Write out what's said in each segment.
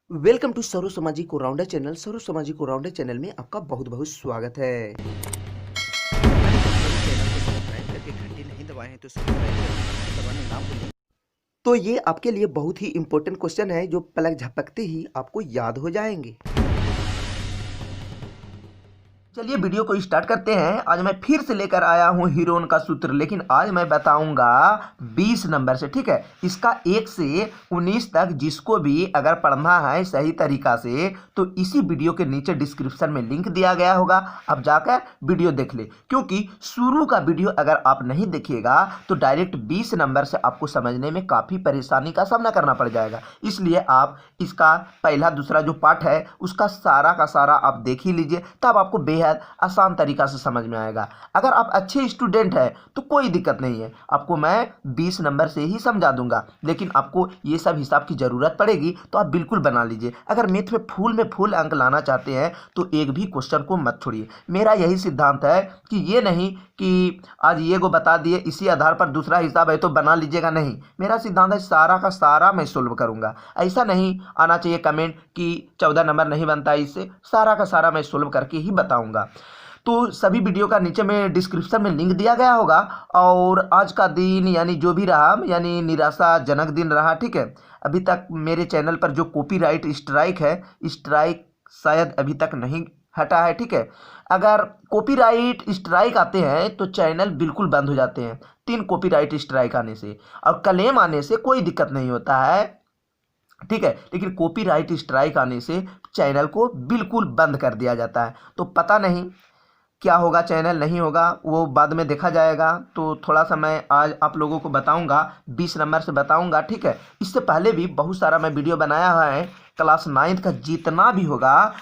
Welcome to serve सामाजिक rounder channel. सर्व सामाजिक rounder channel में आपका बहुत बहुत स्वागत है। चैनल को सब्सक्राइब करके घंटी नहीं दबाए हैं तो सब्सक्राइब दबाना ना भूलें। तो ये आपके लिए बहुत ही इंपॉर्टेंट क्वेश्चन है जो पलक झपकते ही आपको याद हो जाएंगे। चलिए वीडियो को स्टार्ट करते हैं। आज मैं फिर से लेकर आया हूं हीरोन का सूत्र, लेकिन आज मैं बताऊंगा 20 नंबर से। ठीक है, इसका 1 से 19 तक जिसको भी अगर पढ़ना है सही तरीका से तो इसी वीडियो के नीचे डिस्क्रिप्शन में लिंक दिया गया होगा, आप जाकर वीडियो देख ले। क्योंकि शुरू का वीडियो अगर आप नहीं देखिएगा तो डायरेक्ट 20 नंबर से आपको समझने में काफ़ी परेशानी का सामना करना पड़ जाएगा। इसलिए आप इसका पहला दूसरा जो पार्ट है उसका सारा का सारा आप देख ही लीजिए, तब आपको बेहद आसान तरीका से समझ में आएगा। अगर आप अच्छे स्टूडेंट हैं तो कोई दिक्कत नहीं है, आपको मैं 20 नंबर से ही समझा दूंगा। लेकिन आपको ये सब हिसाब की ज़रूरत पड़ेगी तो आप बिल्कुल बना लीजिए। अगर मैथ में फुल अंक लाना चाहते हैं तो एक भी क्वेश्चन को मत छोड़िए। मेरा यही सिद्धांत है कि ये नहीं कि आज ये को बता दिए इसी आधार पर दूसरा हिसाब है तो बना लीजिएगा, नहीं। मेरा सिद्धांत है सारा का सारा मैं सोल्व करूंगा। ऐसा नहीं आना चाहिए कमेंट कि 14 नंबर नहीं बनता है इससे, सारा का सारा मैं सोल्व करके ही बताऊंगा। तो सभी वीडियो का नीचे में डिस्क्रिप्शन में लिंक दिया गया होगा। और आज का दिन यानी जो भी रहा यानी निराशाजनक दिन रहा। ठीक है, अभी तक मेरे चैनल पर जो कॉपीराइट स्ट्राइक है, स्ट्राइक शायद अभी तक नहीं हटा है। ठीक है, अगर कॉपीराइट स्ट्राइक आते हैं तो चैनल बिल्कुल बंद हो जाते हैं। 3 कॉपीराइट स्ट्राइक आने से और क्लेम आने से कोई दिक्कत नहीं होता है। ठीक है, लेकिन कॉपीराइट स्ट्राइक आने से चैनल को बिल्कुल बंद कर दिया जाता है। तो पता नहीं क्या होगा, चैनल नहीं होगा वो बाद में देखा जाएगा। तो थोड़ा सा मैं आज आप लोगों को बताऊंगा, 20 नंबर से बताऊंगा। ठीक है, इससे पहले भी बहुत सारा मैं वीडियो बनाया है। क्लास 9 का जितना भी होगा,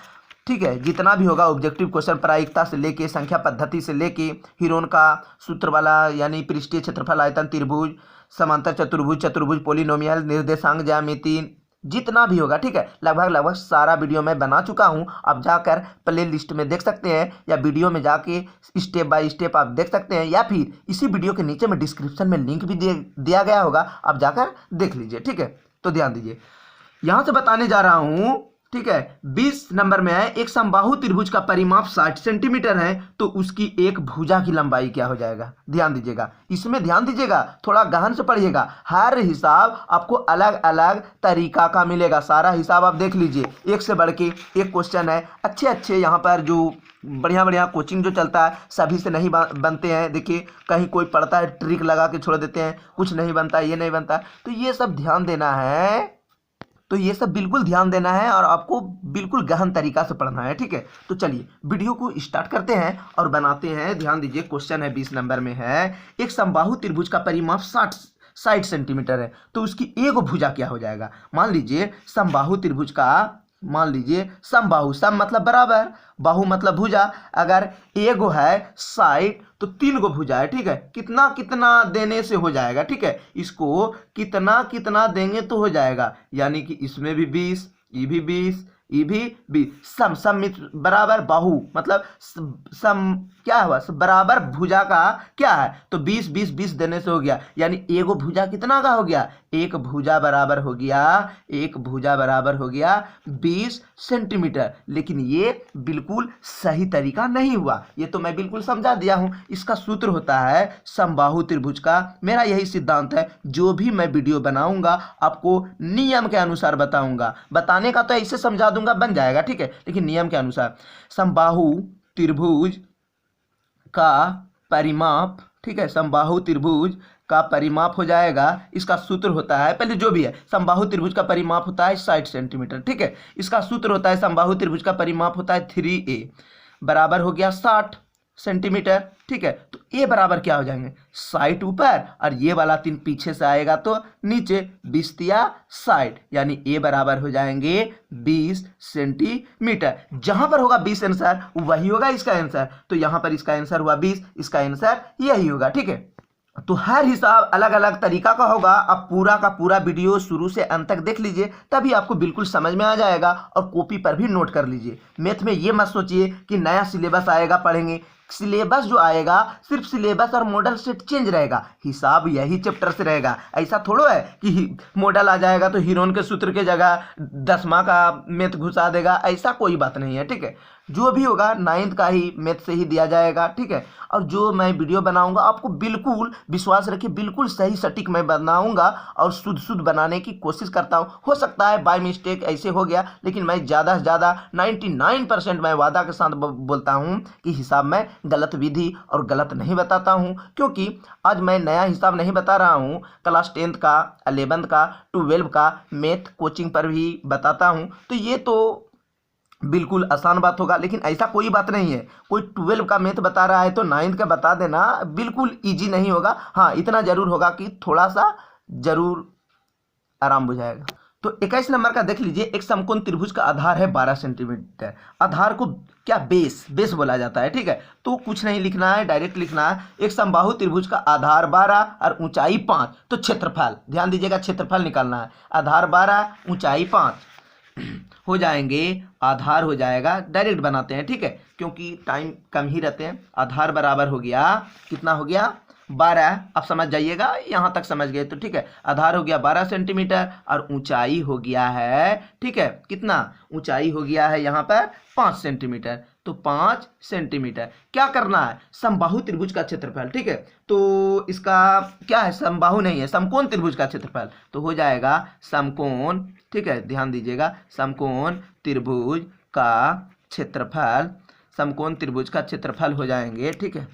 ठीक है, जितना भी होगा ऑब्जेक्टिव क्वेश्चन प्रायिकता से लेके संख्या पद्धति से लेके हीरोन का सूत्र वाला यानी पृष्ठीय क्षेत्रफल आयतन त्रिभुज समांतर चतुर्भुज चतुर्भुज पोलिनोमियल निर्देशांक ज्यामिति जितना भी होगा, ठीक है, लगभग सारा वीडियो मैं बना चुका हूं। आप जाकर प्ले लिस्ट में देख सकते हैं या वीडियो में जाके स्टेप बाय स्टेप आप देख सकते हैं, या फिर इसी वीडियो के नीचे में डिस्क्रिप्शन में लिंक भी दिया गया होगा, आप जाकर देख लीजिए। ठीक है, तो ध्यान दीजिए, यहां से बताने जा रहा हूं। ठीक है, 20 नंबर में है एक समबाहु त्रिभुज का परिमाप 60 सेंटीमीटर है तो उसकी एक भुजा की लंबाई क्या हो जाएगा। ध्यान दीजिएगा, इसमें ध्यान दीजिएगा, थोड़ा गहन से पढ़िएगा। हर हिसाब आपको अलग अलग तरीका का मिलेगा, सारा हिसाब आप देख लीजिए। एक से बढ़ के एक क्वेश्चन है, अच्छे यहाँ पर जो बढ़िया कोचिंग जो चलता है सभी से नहीं बनते हैं। देखिए, कहीं कोई पढ़ता है ट्रिक लगा के छोड़ देते हैं, कुछ नहीं बनता, ये नहीं बनता। तो ये सब ध्यान देना है, तो ये सब बिल्कुल ध्यान देना है और आपको बिल्कुल गहन तरीका से पढ़ना है। ठीक है, तो चलिए वीडियो को स्टार्ट करते हैं और बनाते हैं। ध्यान दीजिए, क्वेश्चन है 20 नंबर में है एक समबाहु त्रिभुज का परिमाप 60 सेंटीमीटर है तो उसकी एक भुजा क्या हो जाएगा। मान लीजिए समबाहु त्रिभुज का, मान लीजिए समबाहु, सम मतलब बराबर, बाहु मतलब भुजा। अगर एगो है 60 तो 3 गो भुजा है। ठीक है, कितना कितना देने से हो जाएगा। ठीक है, इसको कितना कितना देंगे तो हो जाएगा, यानी कि इसमें भी 20, ये भी 20, ये भी 20। सम बराबर बाहु मतलब सम क्या हुआ, बराबर भुजा का क्या है, तो 20 20 20 देने से हो गया। यानी एगो भुजा कितना का हो गया, एक भुजा बराबर हो गया, एक भुजा बराबर हो गया 20 सेंटीमीटर। लेकिन ये बिल्कुल सही तरीका नहीं हुआ, ये तो मैं बिल्कुल समझा दिया हूं। इसका सूत्र होता है समबाहु त्रिभुज का। मेरा यही सिद्धांत है, जो भी मैं वीडियो बनाऊंगा आपको नियम के अनुसार बताऊंगा। बताने का तो ऐसे समझा दूंगा बन जाएगा, ठीक है, लेकिन नियम के अनुसार समबाहु त्रिभुज का परिमाप, ठीक है, समबाहु त्रिभुज का परिमाप हो जाएगा। इसका सूत्र होता है, पहले जो भी है, समबाहु त्रिभुज का परिमाप होता है 60 सेंटीमीटर। ठीक है, इसका सूत्र होता है समबाहु त्रिभुज का परिमाप होता है 3a बराबर हो गया 60 सेंटीमीटर। ठीक है, तो ए बराबर क्या हो जाएंगे, 60 ऊपर और ये वाला 3 पीछे से आएगा तो नीचे, 20 या 60, यानी ए बराबर हो जाएंगे 20 सेंटीमीटर। जहां पर होगा 20 आंसर वही होगा इसका आंसर, तो यहां पर इसका आंसर हुआ 20, इसका आंसर यही होगा। ठीक है, तो हर हिसाब अलग अलग तरीका का होगा। आप पूरा का पूरा वीडियो शुरू से अंत तक देख लीजिए, तभी आपको बिल्कुल समझ में आ जाएगा। और कॉपी पर भी नोट कर लीजिए। मैथ में ये मत सोचिए कि नया सिलेबस आएगा पढ़ेंगे, सिलेबस जो आएगा सिर्फ सिलेबस और मॉडल सेट चेंज रहेगा, हिसाब यही चैप्टर से रहेगा। ऐसा थोड़ा है कि मॉडल आ जाएगा तो हीरोन के सूत्र के जगह 10वां का मैथ घुसा देगा, ऐसा कोई बात नहीं है, ठीक है। जो भी होगा 9th का ही मैथ से ही दिया जाएगा, ठीक है। और जो मैं वीडियो बनाऊंगा आपको बिल्कुल विश्वास रखिए, बिल्कुल सही सटीक मैं बनाऊंगा और शुद्ध बनाने की कोशिश करता हूं। हो सकता है बाय मिस्टेक ऐसे हो गया, लेकिन मैं ज़्यादा से ज़्यादा 99% मैं वादा के साथ बोलता हूं कि हिसाब में गलत विधि और गलत नहीं बताता हूं, क्योंकि आज मैं नया हिसाब नहीं बता रहा हूं, क्लास 10th का, 11th का, 12 का मैथ कोचिंग पर भी बताता हूं। तो ये तो बिल्कुल आसान बात होगा, लेकिन ऐसा कोई बात नहीं है। कोई 12 का मैथ बता रहा है तो 9th का बता देना बिल्कुल इजी नहीं होगा। हाँ, इतना जरूर होगा कि थोड़ा सा जरूर आराम बुझाएगा। तो 21 नंबर का देख लीजिए, एक समकोण त्रिभुज का आधार है 12 सेंटीमीटर। आधार को क्या बेस बोला जाता है, ठीक है। तो कुछ नहीं लिखना है, डायरेक्ट लिखना है एक समबाहु त्रिभुज का आधार 12 और ऊंचाई 5, तो क्षेत्रफल ध्यान दीजिएगा, क्षेत्रफल निकालना है। आधार 12 ऊंचाई 5 हो जाएंगे, आधार हो जाएगा, डायरेक्ट बनाते हैं, ठीक है, क्योंकि टाइम कम ही रहते हैं। आधार बराबर हो गया, कितना हो गया 12, अब समझ जाइएगा, यहाँ तक समझ गए तो ठीक है। आधार हो गया 12 सेंटीमीटर और ऊंचाई हो गया है, ठीक है, कितना ऊंचाई हो गया है यहाँ पर 5 सेंटीमीटर, तो 5 सेंटीमीटर। क्या करना है, समबाहु त्रिभुज का क्षेत्रफल, ठीक है। तो इसका क्या है, समबाहु नहीं है, समकोण त्रिभुज का क्षेत्रफल, तो हो जाएगा समकोण, ठीक है, ध्यान दीजिएगा, समकोण त्रिभुज का क्षेत्रफल, समकोण त्रिभुज का क्षेत्रफल हो जाएंगे, ठीक है,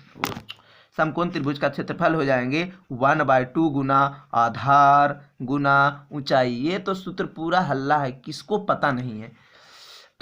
समकोण त्रिभुज का क्षेत्रफल हो जाएंगे 1/2 गुना आधार गुना ऊंचाई। ये तो सूत्र पूरा हल्ला है, किसको पता नहीं है।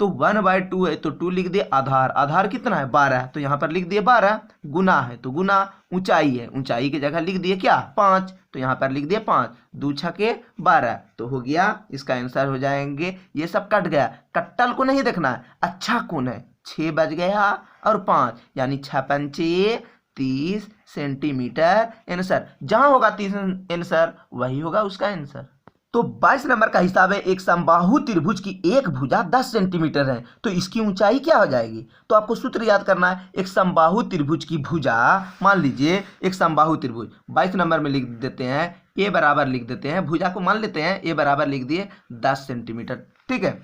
तो 1/2 है तो 2 लिख दिए, आधार कितना है 12, तो यहाँ पर लिख दिए 12, गुना है तो गुना, ऊंचाई है, ऊंचाई की जगह लिख दिए क्या 5, तो यहाँ पर लिख दिए 5, 2 छके 12, तो हो गया, इसका आंसर हो जाएंगे। ये सब कट गया, कट्टल को नहीं देखना है, अच्छा कौन है, 6 बज गया और 5 यानी 6 पंचे 30 सेंटीमीटर आंसर। जहां होगा 30 आंसर वही होगा उसका आंसर। तो 22 नंबर का हिसाब है, एक समबाहु त्रिभुज की एक भुजा 10 सेंटीमीटर है, तो इसकी ऊंचाई क्या हो जाएगी। तो आपको सूत्र याद करना है, एक समबाहु त्रिभुज की भुजा, मान लीजिए एक समबाहु त्रिभुज 22 नंबर में लिख देते हैं, ए बराबर लिख देते हैं, भुजा को मान लेते हैं, ए बराबर लिख दिए 10 सेंटीमीटर, ठीक है,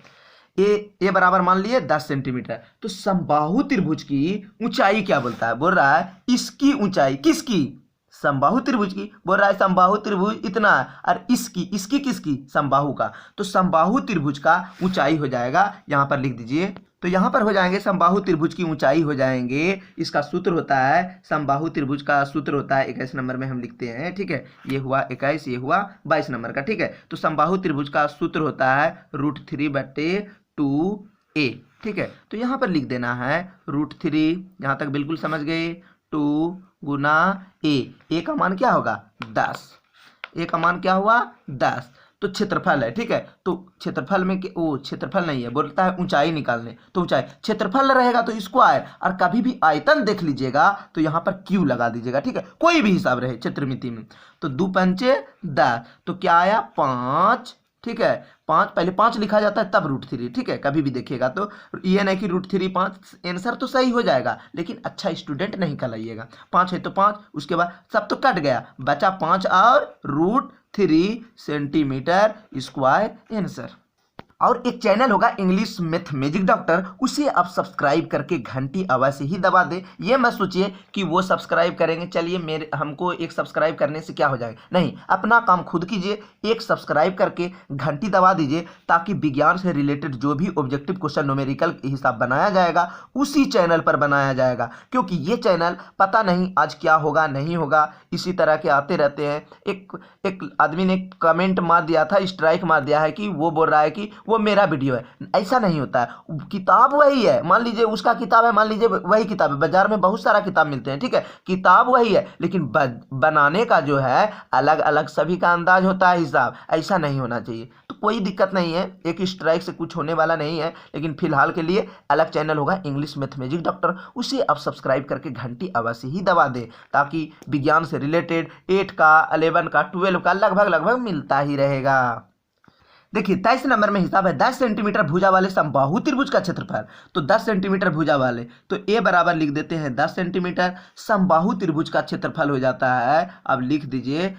ए बराबर मान लिए 10 सेंटीमीटर। तो समबाहु त्रिभुज की ऊंचाई क्या बोलता है, बोल रहा है इसकी ऊंचाई, किसकी, समबाहु त्रिभुज की, बोल रहा है समबाहु त्रिभुज इतना है, और इसकी किसकी, समबाहु का, तो समबाहु त्रिभुज का ऊंचाई हो जाएगा, यहाँ पर लिख दीजिए, तो यहाँ पर हो जाएंगे समबाहु त्रिभुज की ऊंचाई हो जाएंगे, इसका सूत्र होता है, समबाहु त्रिभुज का सूत्र होता है 21 नंबर में हम लिखते हैं, ठीक है, ये हुआ 21, ये हुआ 22 नंबर का, ठीक है। तो समबाहु त्रिभुज का सूत्र होता है √3/2a, ठीक है। तो यहाँ पर लिख देना है √3, यहाँ तक बिल्कुल समझ गए, 2 गुना ए का मान क्या होगा 10, ए का मान क्या हुआ 10, तो क्षेत्रफल है, ठीक है। तो क्षेत्रफल में क्षेत्रफल नहीं है, बोलता है ऊंचाई निकालने, तो ऊंचाई क्षेत्रफल रहेगा तो स्क्वायर, और कभी भी आयतन देख लीजिएगा तो यहाँ पर क्यू लगा दीजिएगा, ठीक है, कोई भी हिसाब रहे क्षेत्रमिति में। तो 2 पंचे 10, तो क्या आया 5, ठीक है, 5 पहले 5 लिखा जाता है तब √3, ठीक है, कभी भी देखिएगा तो ये नहीं कि √3 5, आंसर तो सही हो जाएगा, लेकिन अच्छा स्टूडेंट नहीं कहलाइएगा। 5 है तो 5, उसके बाद सब तो कट गया, बचा 5 और √3 सेंटीमीटर स्क्वायर आंसर। और एक चैनल होगा इंग्लिश मैथ मैजिक डॉक्टर, उसे आप सब्सक्राइब करके घंटी अवश्य ही दबा दे। ये मत सोचिए कि वो सब्सक्राइब करेंगे, चलिए हमको एक सब्सक्राइब करने से क्या हो जाएगा, नहीं, अपना काम खुद कीजिए, एक सब्सक्राइब करके घंटी दबा दीजिए, ताकि विज्ञान से रिलेटेड जो भी ऑब्जेक्टिव क्वेश्चन न्यूमेरिकल हिसाब बनाया जाएगा उसी चैनल पर बनाया जाएगा, क्योंकि ये चैनल पता नहीं आज क्या होगा नहीं होगा, इसी तरह के आते रहते हैं। एक आदमी ने कमेंट मार दिया था, स्ट्राइक मार दिया है कि वो बोल रहा है कि वो मेरा वीडियो है, ऐसा नहीं होता है, किताब वही है, मान लीजिए उसका किताब है, मान लीजिए वही किताब है, बाजार में बहुत सारा किताब मिलते हैं, ठीक है, किताब वही है, लेकिन बनाने का जो है अलग अलग सभी का अंदाज होता है, हिसाब ऐसा नहीं होना चाहिए। तो कोई दिक्कत नहीं है, एक स्ट्राइक से कुछ होने वाला नहीं है, लेकिन फिलहाल के लिए अलग चैनल होगा इंग्लिश मैथ मैजिक डॉक्टर, उसे आप सब्सक्राइब करके घंटी अवश्य ही दबा दे, ताकि विज्ञान से रिलेटेड 8 का 11 का 12 का लगभग मिलता ही रहेगा। देखिए 23 नंबर में हिसाब है 10 सेंटीमीटर भुजा वाले समबाहु त्रिभुज का क्षेत्रफल। तो 10 सेंटीमीटर भुजा वाले, तो ए बराबर लिख देते हैं 10 सेंटीमीटर। समबाहु त्रिभुज का क्षेत्रफल हो जाता है, अब लिख दीजिए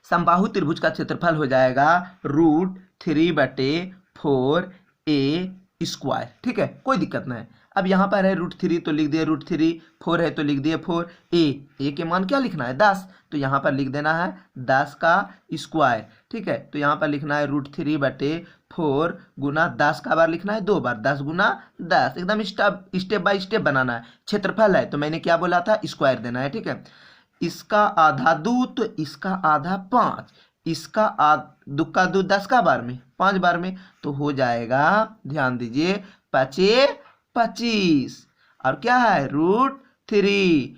समबाहु त्रिभुज का क्षेत्रफल हो जाएगा √3/4 ए स्क्वायर। ठीक है, कोई दिक्कत नहीं। अब यहाँ पर है √3 तो लिख दिए √3, 4 है तो लिख दिए 4। ए के मान क्या लिखना है 10, तो यहाँ पर लिख देना है 10 का स्क्वायर। ठीक है, तो यहाँ पर लिखना है √3/4 गुना 10 का बार लिखना है 2 बार, 10 गुना 10, एकदम स्टेप बाय स्टेप बनाना है। क्षेत्रफल है तो मैंने क्या बोला था, स्क्वायर देना है। ठीक है, इसका आधा 2 तो इसका आधा 5, इसका दुक्का 2 10 का बार में 5 बार में, तो हो जाएगा, ध्यान दीजिए, 25 और क्या है √3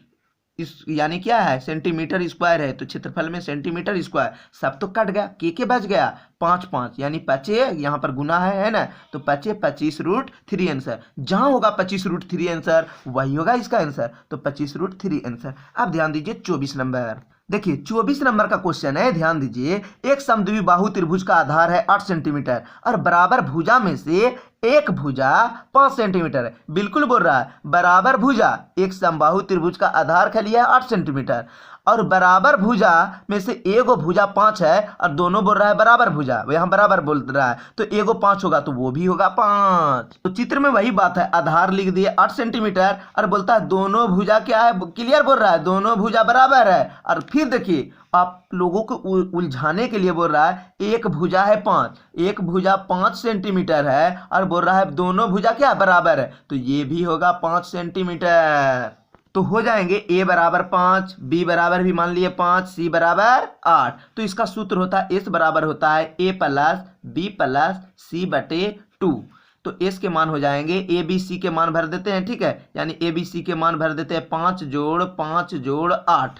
यानी क्या है सेंटीमीटर स्क्वायर है, तो क्षेत्रफल में सेंटीमीटर स्क्वायर, सब तो कट गया, के बच गया 5 यानी 25, यहाँ पर गुना है ना, तो 25 आंसर। जहां होगा 25 आंसर वही होगा इसका आंसर, तो 25 आंसर। अब ध्यान दीजिए 24 नंबर। देखिए 24 नंबर का क्वेश्चन है, ध्यान दीजिए, एक समद्विबाहु त्रिभुज का आधार है 8 सेंटीमीटर और बराबर भुजा में से एक भुजा 5 सेंटीमीटर है। बिल्कुल बोल रहा है बराबर भुजा, एक समबाहु त्रिभुज का आधार का लिया है 8 सेंटीमीटर और बराबर भुजा में से एगो भुजा 5 है और दोनों बोल रहा है बराबर भुजा, यहाँ बराबर बोल रहा है, तो एगो 5 होगा तो वो भी होगा 5। तो चित्र में वही बात है, आधार लिख दिए 8 सेंटीमीटर और बोलता है दोनों भुजा क्या है, क्लियर बोल रहा है दोनों भुजा बराबर है। और फिर देखिए आप लोगों को उलझाने के लिए बोल रहा है एक भुजा है 5, एक भुजा 5 सेंटीमीटर है और बोल रहा है दोनों भुजा क्या बराबर है, तो ये भी होगा 5 सेंटीमीटर। तो हो जाएंगे a बराबर 5, b बराबर भी मान लिए 5, c बराबर 8। तो इसका सूत्र होता है s बराबर होता है a plus b plus c बटे 2। तो s के मान हो जाएंगे, a b c के मान भर देते हैं। ठीक है, यानी a b c के मान भर देते हैं 5 जोड़ 5 जोड़ 8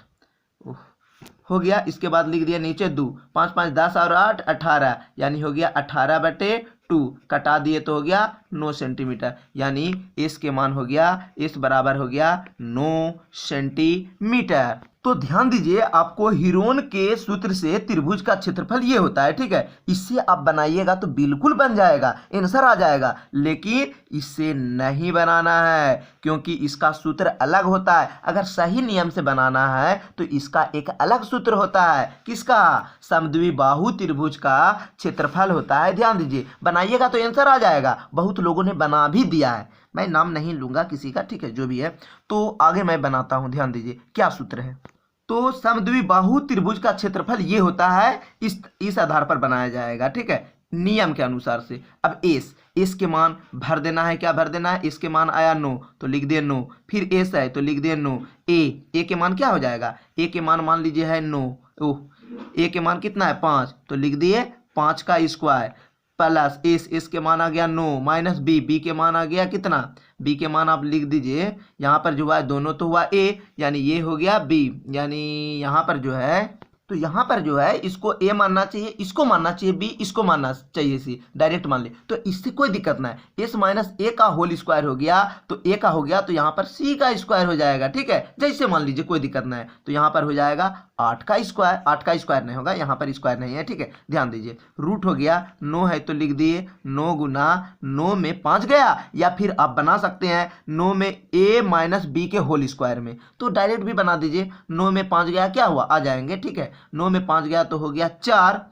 हो गया। इसके बाद लिख दिया नीचे 2, 5 5 10 और 8 18, यानी हो गया 18/2, कटा दिए तो हो गया 9 सेंटीमीटर, यानी इस के मान हो गया, इस बराबर हो गया 9 सेंटीमीटर। तो ध्यान दीजिए आपको हीरोन के सूत्र से त्रिभुज का क्षेत्रफल ये होता है। ठीक है, इससे आप बनाइएगा तो बिल्कुल बन जाएगा, आंसर आ जाएगा, लेकिन इससे नहीं बनाना है क्योंकि इसका सूत्र अलग होता है। अगर सही नियम से बनाना है तो इसका एक अलग सूत्र होता है, किसका, समद्विबाहु त्रिभुज का क्षेत्रफल होता है। ध्यान दीजिए, बनाइएगा तो आंसर आ जाएगा। बहुत लोगों ने बना भी दिया है, मैं नाम नहीं लूंगा किसी का, ठीक है, जो भी है। तो आगे मैं बनाता हूं, ध्यान दीजिए क्या सूत्र है। तो समद्विबाहु त्रिभुज का क्षेत्रफल ये होता है, इस आधार पर बनाया जाएगा। ठीक है, नियम के अनुसार से। अब एस के मान भर देना है, क्या भर देना है, इसके मान आया 9 तो लिख दिए 9, फिर एस है तो लिख दिए 9। ए के मान क्या हो जाएगा, ए के मान लीजिए है 9, ए के मान कितना है 5 तो लिख दिए 5 का स्क्वायर प्लस एस के मान आ गया 9 माइनस बी के मान आ गया कितना, बी के मान आप लिख दीजिए, यहाँ पर जो है दोनों तो हुआ ए, यानी ये हो गया बी, यानी यहाँ पर जो है, तो यहाँ पर जो है इसको ए मानना चाहिए, इसको मानना चाहिए बी, इसको मानना चाहिए सी, डायरेक्ट मान ले तो इससे कोई दिक्कत ना है। एस माइनस ए का होल स्क्वायर हो गया तो ए का हो गया, तो यहाँ पर सी का स्क्वायर हो जाएगा। ठीक है, जैसे मान लीजिए कोई दिक्कत ना है, तो यहाँ पर हो जाएगा 8 का स्क्वायर, 8 का स्क्वायर नहीं होगा, यहाँ पर स्क्वायर नहीं है। ठीक है, ध्यान दीजिए, रूट हो गया 9 है तो लिख दिए 9 गुना 9 में 5 गया, या फिर आप बना सकते हैं 9 में ए माइनस बी के होल स्क्वायर में, तो डायरेक्ट भी बना दीजिए। 9 में 5 गया क्या हुआ, आ जाएंगे। ठीक है, 9 में 5 गया तो हो गया 4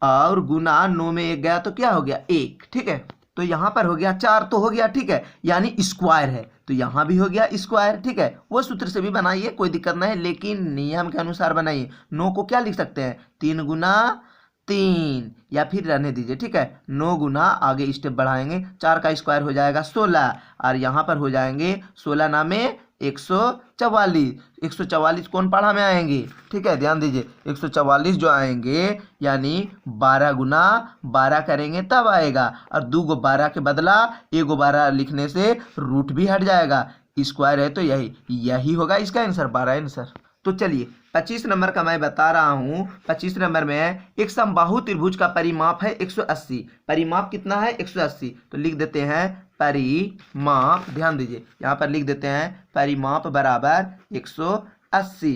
और गुना 9 में 1 गया तो क्या हो गया 1। ठीक है, तो यहाँ पर हो गया 4 तो हो गया। ठीक है, यानी स्क्वायर है तो यहाँ भी हो गया स्क्वायर। ठीक है, वो सूत्र से भी बनाइए, कोई दिक्कत नहीं है, लेकिन नियम के अनुसार बनाइए। 9 को क्या लिख सकते हैं 3 गुना 3, या फिर रहने दीजिए। ठीक है, 9 गुना आगे स्टेप बढ़ाएंगे, 4 का स्क्वायर हो जाएगा 16 और यहाँ पर हो जाएंगे 16 नामे 144, 144 कौन पाढ़ा में आएंगे। ठीक है, ध्यान दीजिए 144 जो आएंगे यानी 12 गुना 12 करेंगे तब आएगा, और 2 गो 12 के बदला 1 गो 12 लिखने से रूट भी हट जाएगा, स्क्वायर है तो यही होगा इसका आंसर, 12 आंसर। तो चलिए 25 नंबर का मैं बता रहा हूँ। 25 नंबर में एक समबाहु त्रिभुज का परिमाप है 180, परिमाप कितना है 180, तो लिख देते हैं परिमाप, ध्यान दीजिए यहाँ पर लिख देते हैं परिमाप बराबर 180।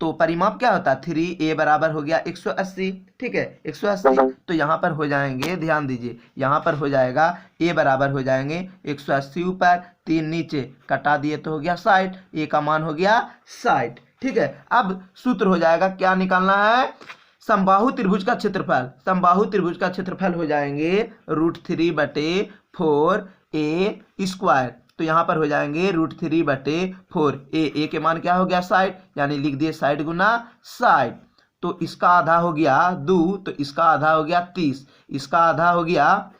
तो परिमाप क्या होता है 3a बराबर हो गया 180, ठीक है 180। तो यहाँ पर हो जाएंगे, ध्यान दीजिए, यहाँ पर हो जाएगा a बराबर हो जाएंगे 180 ऊपर 3 नीचे, कटा दिए तो हो गया 60, a का मान हो गया 60, ठीक है। अब सूत्र हो जाएगा, क्या निकालना है, समबाहु त्रिभुज का क्षेत्रफल। समबाहु त्रिभुज का क्षेत्रफल हो जाएंगे √3/4a²। तो यहाँ पर हो जाएंगे √3/4, ए के मान क्या हो गया 60, यानी लिख दिए 60 गुना 60। तो इसका आधा हो गया 2, तो इसका आधा हो गया 30, इसका आधा हो गया,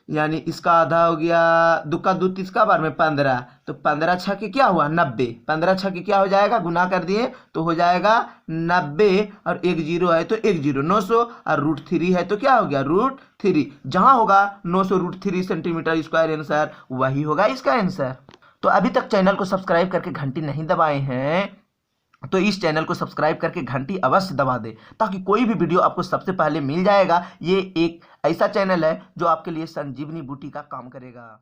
यानी इसका आधा हो गया 2 का 2 30 का बार में 15, तो 15 छक्के क्या हुआ 90, 15 छक्के क्या हो जाएगा, गुना कर दिए तो हो जाएगा 90, और 1 जीरो है तो 1 जीरो 900, और √3 है तो क्या हो गया √3, जहां होगा 900 √3 सेंटीमीटर स्क्वायर आंसर, वही होगा इसका आंसर। तो अभी तक चैनल को सब्सक्राइब करके घंटी नहीं दबाए हैं तो इस चैनल को सब्सक्राइब करके घंटी अवश्य दबा दे, ताकि कोई भी वीडियो आपको सबसे पहले मिल जाएगा। ये एक ऐसा चैनल है जो आपके लिए संजीवनी बूटी का काम करेगा।